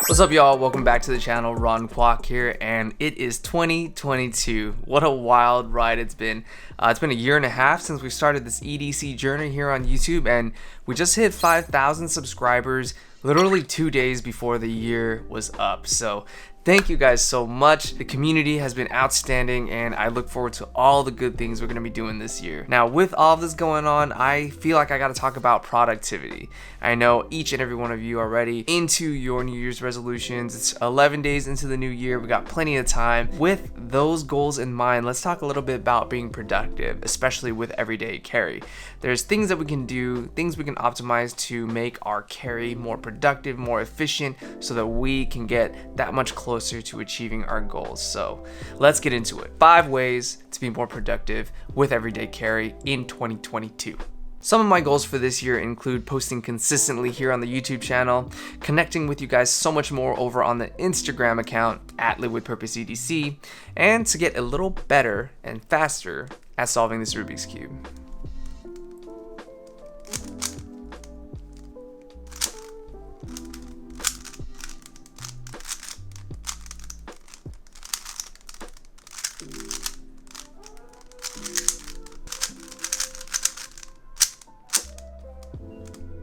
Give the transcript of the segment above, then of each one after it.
What's up, y'all? Welcome back to the channel. Ron Kwok here, and it is 2022. What a wild ride it's been. It's been a year and a half since we started this EDC journey here on YouTube, and we just hit 5,000 subscribers literally 2 days before the year was up. So thank you guys so much. The community has been outstanding, and I look forward to all the good things we're going to be doing this year. Now, with all of this going on, I feel like I got to talk about productivity. I know each and every one of you are already into your New Year's resolutions. It's 11 days into the new year. We got plenty of time. With those goals in mind, let's talk a little bit about being productive, especially with everyday carry. There's things that we can do, things we can optimize to make our carry more productive, more efficient, so that we can get that much closer to achieving our goals. So let's get into it. 5 ways to be more productive with everyday carry in 2022. Some of my goals for this year include posting consistently here on the YouTube channel, connecting with you guys so much more over on the Instagram account at LiveWithPurposeEDC, and to get a little better and faster at solving this Rubik's Cube.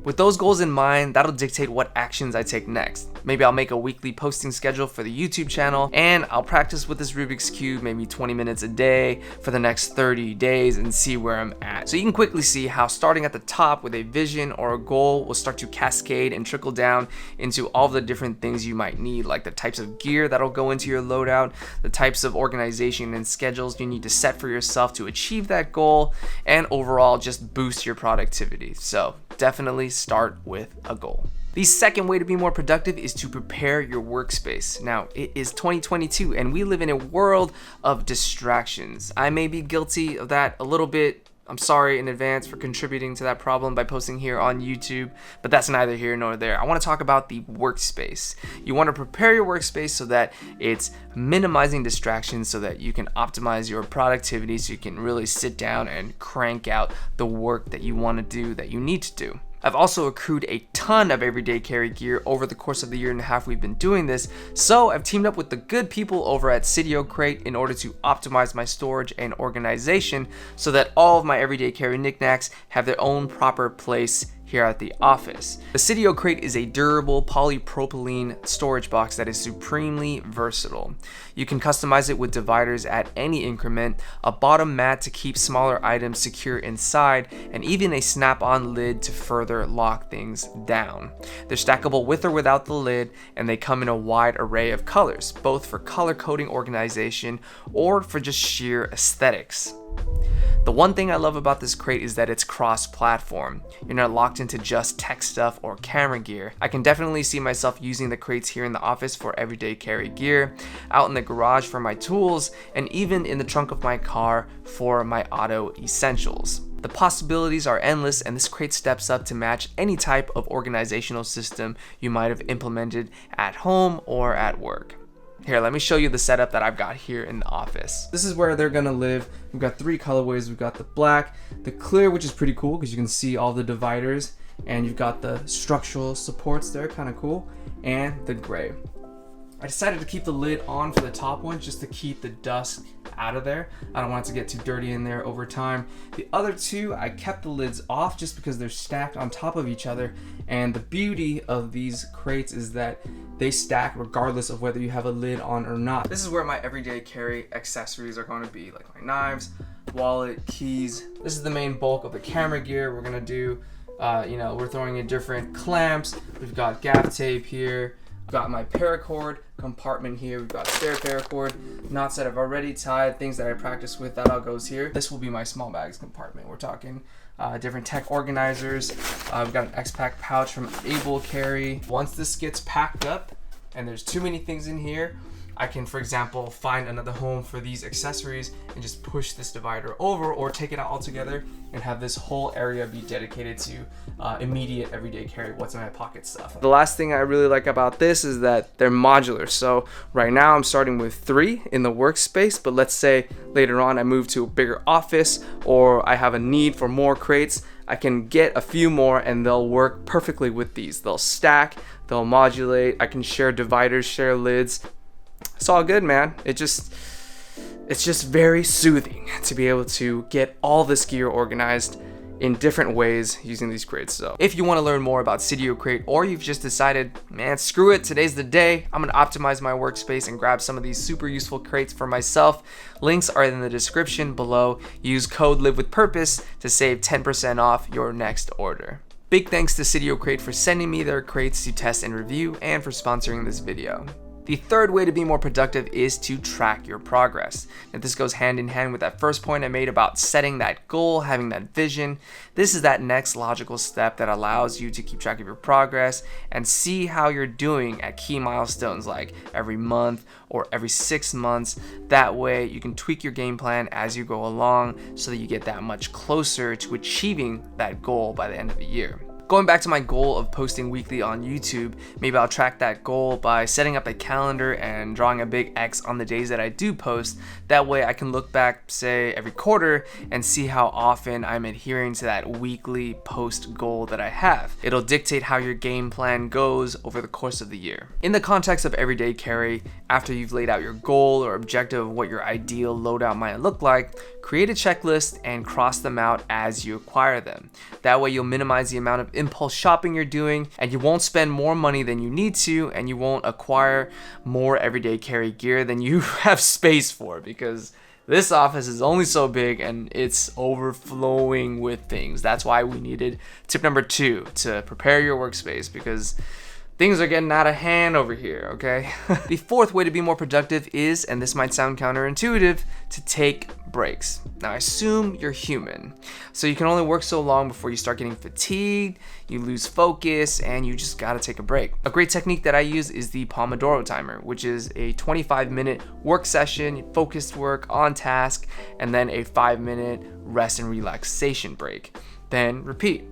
With those goals in mind, that'll dictate what actions I take next. Maybe I'll make a weekly posting schedule for the YouTube channel, and I'll practice with this Rubik's Cube maybe 20 minutes a day for the next 30 days and see where I'm at. So you can quickly see how starting at the top with a vision or a goal will start to cascade and trickle down into all the different things you might need, like the types of gear that'll go into your loadout, the types of organization and schedules you need to set for yourself to achieve that goal, and overall just boost your productivity. So definitely start with a goal. The second way to be more productive is to prepare your workspace. Now, it is 2022 and we live in a world of distractions. I may be guilty of that a little bit. I'm sorry in advance for contributing to that problem by posting here on YouTube, but that's neither here nor there. I want to talk about the workspace. You want to prepare your workspace so that it's minimizing distractions, so that you can optimize your productivity, so you can really sit down and crank out the work that you want to do, that you need to do. I've also accrued a ton of everyday carry gear over the course of the year and a half we've been doing this, so I've teamed up with the good people over at Spyderco in order to optimize my storage and organization so that all of my everyday carry knickknacks have their own proper place here at the office. The Spyderco Crate is a durable polypropylene storage box that is supremely versatile. You can customize it with dividers at any increment, a bottom mat to keep smaller items secure inside, and even a snap-on lid to further lock things down. They're stackable with or without the lid, and they come in a wide array of colors, both for color coding organization or for just sheer aesthetics. The one thing I love about this crate is that it's cross-platform. You're not locked into just tech stuff or camera gear. I can definitely see myself using the crates here in the office for everyday carry gear, out in the garage for my tools, and even in the trunk of my car for my auto essentials. The possibilities are endless, and this crate steps up to match any type of organizational system you might have implemented at home or at work. Here, let me show you the setup that I've got here in the office. This is where they're gonna live. We've got 3 colorways. We've got the black, the clear, which is pretty cool because you can see all the dividers, and you've got the structural supports there, kind of cool, and the gray. I decided to keep the lid on for the top one just to keep the dust out of there. I don't want it to get too dirty in there over time. The other 2, I kept the lids off just because they're stacked on top of each other, and the beauty of these crates is that they stack regardless of whether you have a lid on or not. This is where my everyday carry accessories are going to be, like my knives, wallet, keys. This is the main bulk of the camera gear. We're gonna do, we're throwing in different clamps. We've got gaff tape here. I've got my paracord compartment here. We've got spare paracord, knots that I've already tied, things that I practice with, that all goes here. This will be my small bags compartment. We're talking different tech organizers. We've got an X-Pack pouch from Able Carry. Once this gets packed up and there's too many things in here, I can, for example, find another home for these accessories and just push this divider over, or take it out altogether and have this whole area be dedicated to immediate everyday carry, what's in my pocket stuff. The last thing I really like about this is that they're modular. So right now I'm starting with 3 in the workspace, but let's say later on I move to a bigger office or I have a need for more crates. I can get a few more and they'll work perfectly with these. They'll stack, they'll modulate. I can share dividers, share lids. It's all good, man. It's just very soothing to be able to get all this gear organized in different ways using these crates. So if you want to learn more about Cydio Crate, or you've just decided, man, screw it, today's the day, I'm gonna optimize my workspace and grab some of these super useful crates for myself, links are in the description below. Use code LIVEWITHPURPOSE to save 10% off your next order. Big thanks to Cydio Crate for sending me their crates to test and review, and for sponsoring this video. The third way to be more productive is to track your progress. Now, this goes hand in hand with that first point I made about setting that goal, having that vision. This is that next logical step that allows you to keep track of your progress and see how you're doing at key milestones like every month or every 6 months. That way you can tweak your game plan as you go along so that you get that much closer to achieving that goal by the end of the year. Going back to my goal of posting weekly on YouTube, maybe I'll track that goal by setting up a calendar and drawing a big X on the days that I do post. That way I can look back, say, every quarter and see how often I'm adhering to that weekly post goal that I have. It'll dictate how your game plan goes over the course of the year. In the context of everyday carry, after you've laid out your goal or objective of what your ideal loadout might look like, create a checklist and cross them out as you acquire them. That way you'll minimize the amount of impulse shopping you're doing, and you won't spend more money than you need to, and you won't acquire more everyday carry gear than you have space for, because this office is only so big and it's overflowing with things. That's why we needed tip number 2 to prepare your workspace, because things are getting out of hand over here, okay? The fourth way to be more productive is, and this might sound counterintuitive, to take breaks. Now, I assume you're human, so you can only work so long before you start getting fatigued, you lose focus, and you just gotta take a break. A great technique that I use is the Pomodoro timer, which is a 25-minute work session, focused work on task, and then a 5-minute rest and relaxation break. Then repeat.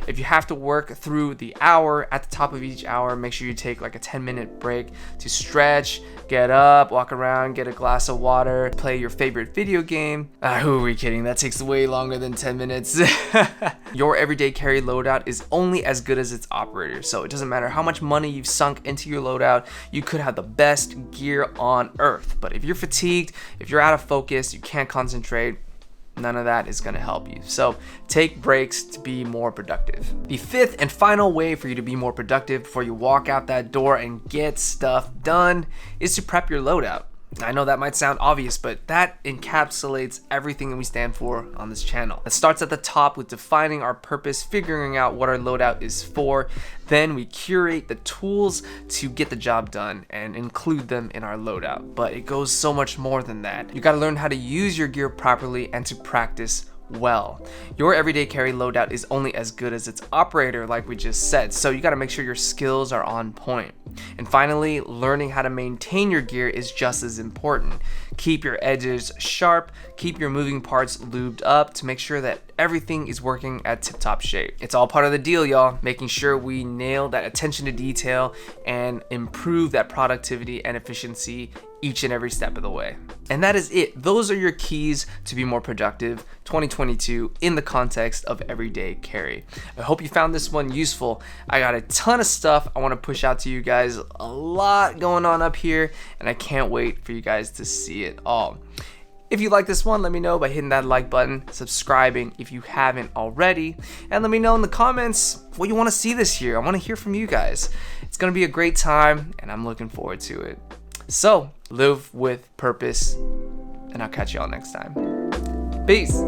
If you have to work through the hour, at the top of each hour, make sure you take like a 10-minute break to stretch, get up, walk around, get a glass of water, play your favorite video game. Who are we kidding? That takes way longer than 10 minutes. Your everyday carry loadout is only as good as its operator, so it doesn't matter how much money you've sunk into your loadout. You could have the best gear on earth, but if you're fatigued, if you're out of focus, you can't concentrate, none of that is going to help you. So take breaks to be more productive. The fifth and final way for you to be more productive before you walk out that door and get stuff done is to prep your loadout. I know that might sound obvious, but that encapsulates everything that we stand for on this channel. It starts at the top with defining our purpose, figuring out what our loadout is for. Then we curate the tools to get the job done and include them in our loadout. But it goes so much more than that. You gotta learn how to use your gear properly and to practice well. Your everyday carry loadout is only as good as its operator, like we just said, so you got to make sure your skills are on point. And finally, learning how to maintain your gear is just as important. Keep your edges sharp, keep your moving parts lubed up to make sure that everything is working at tip-top shape. It's all part of the deal, y'all, making sure we nail that attention to detail and improve that productivity and efficiency each and every step of the way. And that is it. Those are your keys to be more productive 2022 in the context of everyday carry. I hope you found this one useful. I got a ton of stuff I want to push out to you guys, a lot going on up here, and I can't wait for you guys to see it all. If you like this one, let me know by hitting that like button, subscribing if you haven't already, and let me know in the comments what you want to see this year. I want to hear from you guys. It's going to be a great time, and I'm looking forward to it. So, live with purpose, and I'll catch y'all next time. Peace.